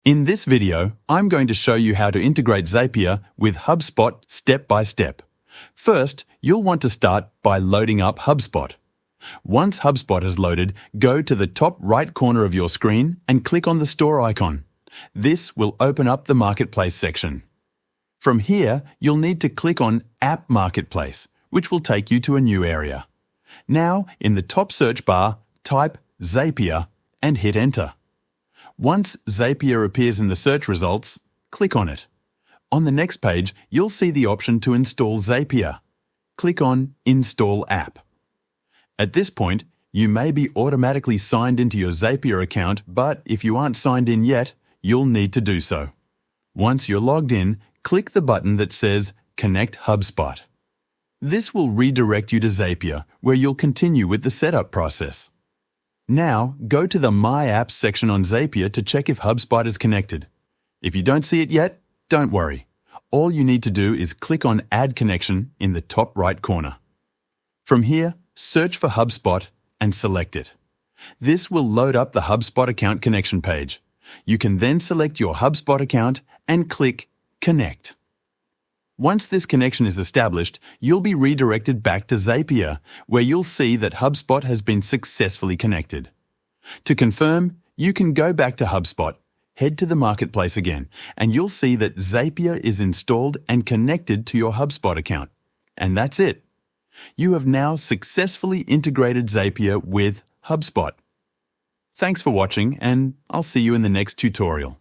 In this video, I'm going to show you how to integrate Zapier with Hubspot step by step. First, you'll want to start by loading up Hubspot. Once Hubspot is loaded, go to the top right corner of your screen and click on the store icon. This will open up the Marketplace section. From here, you'll need to click on App Marketplace, which will take you to a new area. Now, in the top search bar, type Zapier and hit Enter. Once Zapier appears in the search results, click on it. On the next page, you'll see the option to install Zapier. Click on Install App. At this point, you may be automatically signed into your Zapier account, but if you aren't signed in yet, you'll need to do so. Once you're logged in, click the button that says Connect Hubspot. This will redirect you to Zapier, where you'll continue with the setup process. Now, go to the My Apps section on Zapier to check if Hubspot is connected. If you don't see it yet, don't worry. All you need to do is click on Add Connection in the top right corner. From here, search for Hubspot and select it. This will load up the Hubspot account connection page. You can then select your Hubspot account and click Connect. Once this connection is established, you'll be redirected back to Zapier, where you'll see that Hubspot has been successfully connected. To confirm, you can go back to Hubspot, head to the Marketplace again, and you'll see that Zapier is installed and connected to your Hubspot account. And that's it. You have now successfully integrated Zapier with Hubspot. Thanks for watching, and I'll see you in the next tutorial.